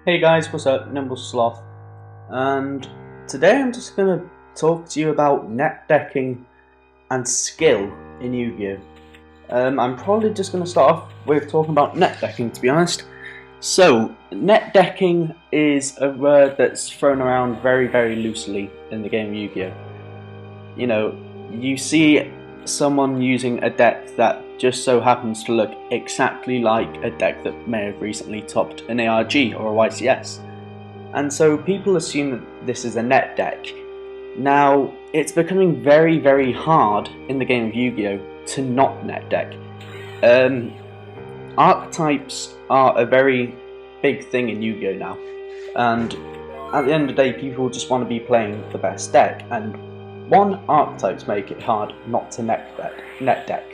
Hey guys, what's up? NimbleSloth, and today I'm just going to talk to you about net decking and skill in Yu-Gi-Oh! I'm probably just going to start off with talking about net decking, to be honest. So, net decking is a word that's thrown around very, very loosely in the game of Yu-Gi-Oh! You know, you see someone using a deck that just so happens to look exactly like a deck that may have recently topped an ARG or a YCS. And so people assume that this is a net deck. Now, it's becoming very, very hard in the game of Yu-Gi-Oh! To not net deck. Archetypes are a very big thing in Yu-Gi-Oh! Now, and at the end of the day, people just want to be playing the best deck, and archetypes make it hard not to net deck,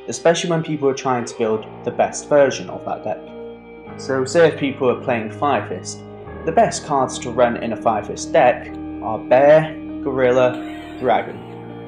especially when people are trying to build the best version of that deck. So say if people are playing Fire Fist, the best cards to run in a Fire Fist deck are Bear, Gorilla, Dragon,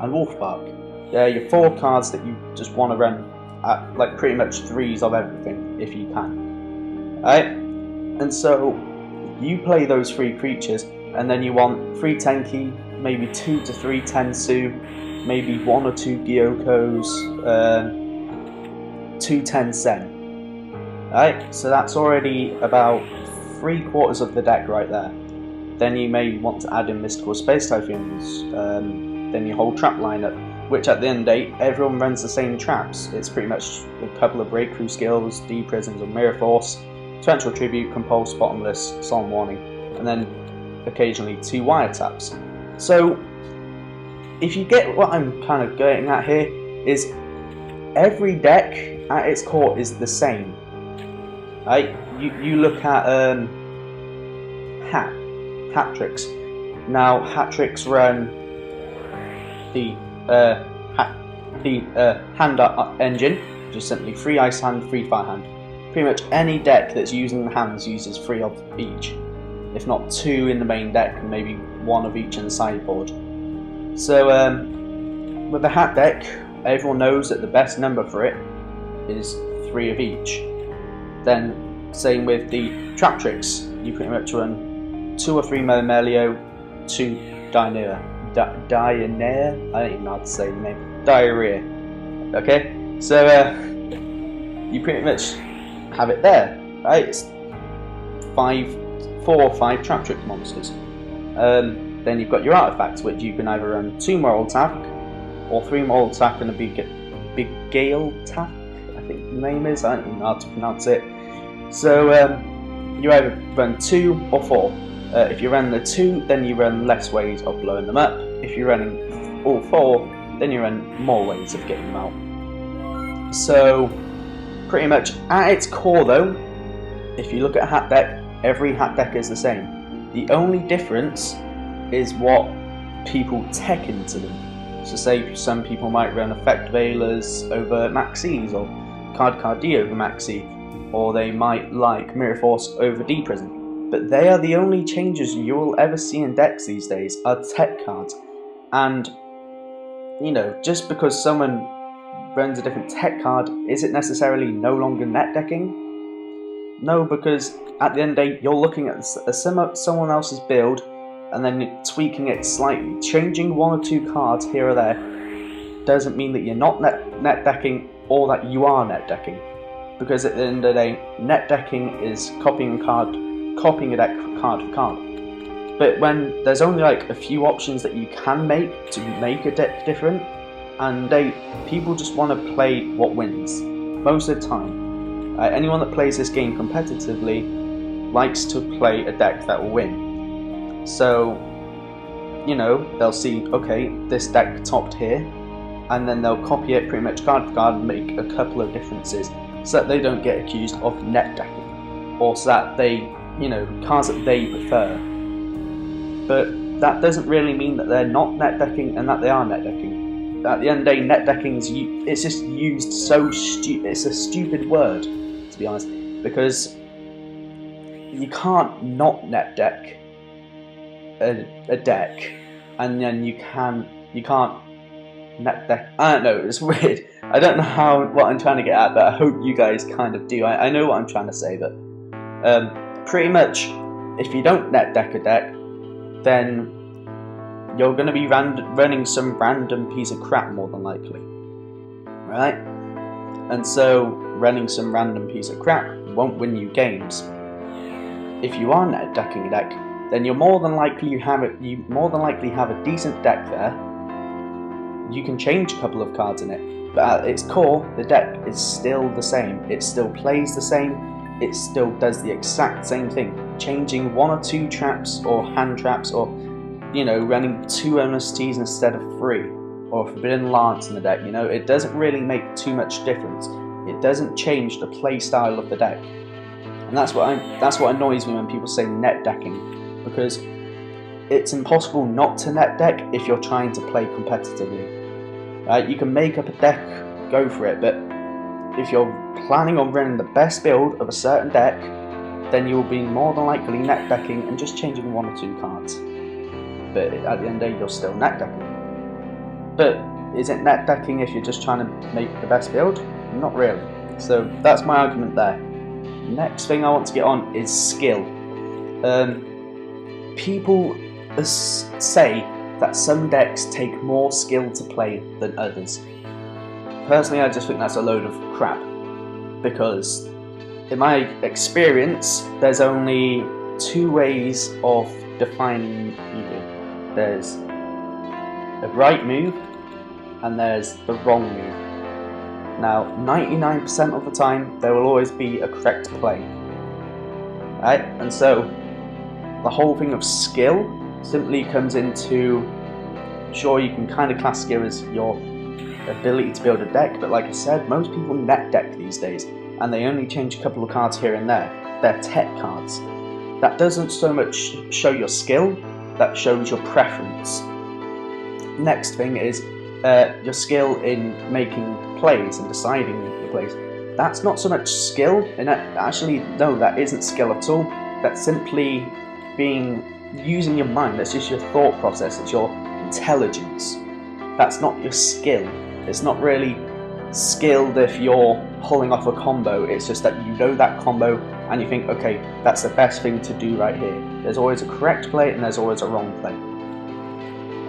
and Wolfbark. They're your 4 cards that you just want to run at like pretty much 3s of everything if you can. Right? And so you play those 3 creatures, and then you want 3 Tenki, maybe 2 to 3 Tensu, maybe 1 or 2 Gyokos, 2 Tensen. Right, so that's already about 3/4 of the deck right there. Then you may want to add in Mystical Space Typhoons, then your whole trap lineup, which at the end of the day, everyone runs the same traps. It's pretty much a couple of breakthrough skills, D-Prisms or Mirror Force, Torrential Tribute, Compulse, Bottomless, Solemn Warning, and then occasionally 2 wiretaps. So, if you get what I'm kind of getting at here, is every deck at its core is the same. Right? You look at hat tricks. Now hat tricks run the hand engine, which is simply 3 ice hand, 3 fire hand. Pretty much any deck that's using the hands uses 3 of each, if not 2 in the main deck and maybe 1 of each in the sideboard. So with the hat deck, everyone knows that the best number for it is 3 of each. Then same with the trap tricks, you pretty much run 2 or 3 Melio, 2 Diarrhea. I don't even know how to say the name. Diarrhea. Okay? So you pretty much have it there, right? It's 4 or 5 trap trick monsters. Then you've got your artifacts, which you can either run 2 moral attack, or 3 moral attack and a big gale attack, I think the name is. I don't even know how to pronounce it. So you either run 2 or 4. If you run the 2, then you run less ways of blowing them up. If you're running all 4, then you run more ways of getting them out. So pretty much at its core though, if you look at a hat deck, every hat deck is the same. The only difference is what people tech into them. So say some people might run Effect Veilers over Maxis, or Card D over Maxi, or they might like Mirror Force over D-Prism. But they are the only changes you'll ever see in decks these days, are tech cards. And, you know, just because someone runs a different tech card, is it necessarily no longer net decking? No, because at the end of the day, you're looking at someone else's build, and then tweaking it slightly, changing 1 or 2 cards here or there, doesn't mean that you're not net decking or that you are net decking. Because at the end of the day, net decking is copying a deck card for card. But when there's only like a few options that you can make to make a deck different, and people just want to play what wins most of the time. Anyone that plays this game competitively likes to play a deck that will win. So, you know, they'll see, okay, this deck topped here, and then they'll copy it pretty much card for card and make a couple of differences so that they don't get accused of net decking, or so that they, you know, cards that they prefer. But that doesn't really mean that they're not net decking and that they are net decking. At the end of the day, net decking it's just used so it's a stupid word, to be honest, because you can't not net deck a deck, and then you can't net deck. I don't know, it's weird. I don't know what I'm trying to get at, but I hope you guys kind of do. I know what I'm trying to say, but pretty much if you don't net deck a deck, then you're going to be running some random piece of crap more than likely, right? And so running some random piece of crap won't win you games. If you are net decking a deck, then you more than likely have a decent deck there. You can change a couple of cards in it, but at its core, the deck is still the same. It still plays the same. It still does the exact same thing, changing 1 or 2 traps or hand traps, or running 2 MSTs instead of 3, or Forbidden Lance in the deck. It doesn't really make too much difference. It doesn't change the play style of the deck, and that's what annoys me when people say net decking, because it's impossible not to net deck if you're trying to play competitively. Right? You can make up a deck, go for it, but if you're planning on running the best build of a certain deck, then you'll be more than likely net decking and just changing 1 or 2 cards. But at the end of the day, you're still net decking. But is it net decking if you're just trying to make the best build? Not really. So that's my argument there. Next thing I want to get on is skill. People say that some decks take more skill to play than others. Personally, I just think that's a load of crap, because in my experience, there's only 2 ways of defining evil. There's the right move and there's the wrong move. Now, 99% of the time, there will always be a correct play, right? And so the whole thing of skill simply comes into, sure, you can kind of class skill as your ability to build a deck, but like I said, most people net deck these days, and they only change a couple of cards here and there. They're tech cards. That doesn't so much show your skill, that shows your preference. Next thing is your skill in making plays and deciding the plays. That's not so much skill, and actually, no, that isn't skill at all. That's simply using your mind. That's just your thought process. It's your intelligence. That's not your skill. It's not really skilled if you're pulling off a combo. It's just that you know that combo and you think, okay, that's the best thing to do right here. There's always a correct play and there's always a wrong play.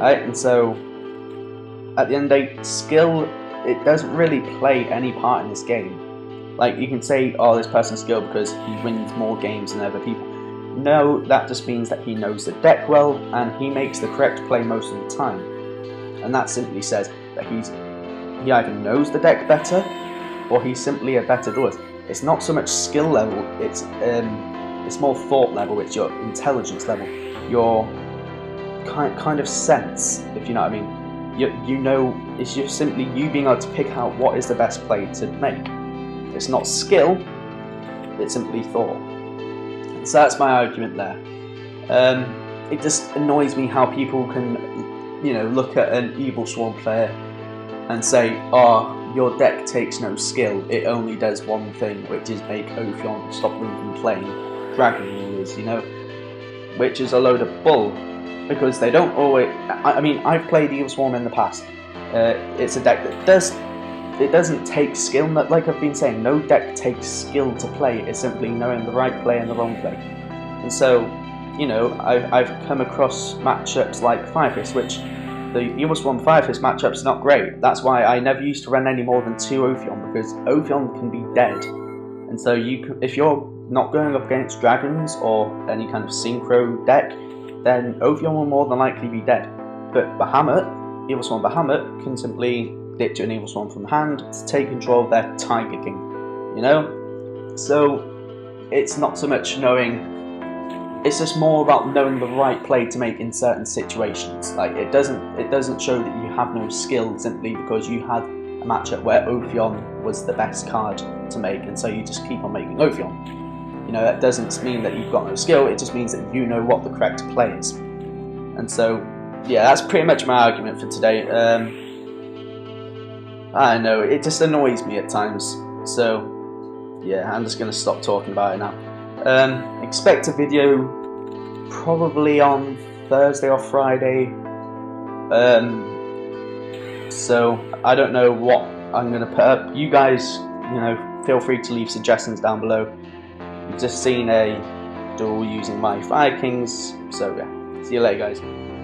Right? And so at the end of the day, skill, it doesn't really play any part in this game. Like, you can say, oh, this person's skilled because he wins more games than other people. No, that just means that he knows the deck well and he makes the correct play most of the time. And that simply says that he either knows the deck better or he's simply a better duelist. It's not so much skill level, it's more thought level, it's your intelligence level, your kind of sense, if you know what I mean. It's just simply you being able to pick out what is the best play to make. It's not skill, it's simply thought. So that's my argument there. It just annoys me how people can, look at an Evil Swarm player and say, oh, your deck takes no skill, it only does one thing, which is make Ophion stop them from playing Dragon Rulers, which is a load of bull, because they don't always... I mean, I've played Evil Swarm in the past. It's a deck that it doesn't take skill, like I've been saying, no deck takes skill to play, it's simply knowing the right play and the wrong play. And so, I've come across matchups like Firefist, which the Evil Swarm Firefist matchup's not great. That's why I never used to run any more than 2 Ophion, because Ophion can be dead. And so if you're not going up against dragons or any kind of synchro deck, then Ophion will more than likely be dead. But Bahamut, Evil Swarm Bahamut, can simply ditch an Evil Swarm from hand to take control of their Tiger King, So it's not so much knowing, it's just more about knowing the right play to make in certain situations. Like, it doesn't show that you have no skill simply because you had a matchup where Ophion was the best card to make, and so you just keep on making Ophion. That doesn't mean that you've got no skill, it just means that you know what the correct play is. And so, yeah, that's pretty much my argument for today. I don't know, it just annoys me at times. So, yeah, I'm just going to stop talking about it now. Expect a video probably on Thursday or Friday. So I don't know what I'm going to put up. You guys, feel free to leave suggestions down below. You've just seen a duel using my Fire Kings. So yeah, see you later, guys.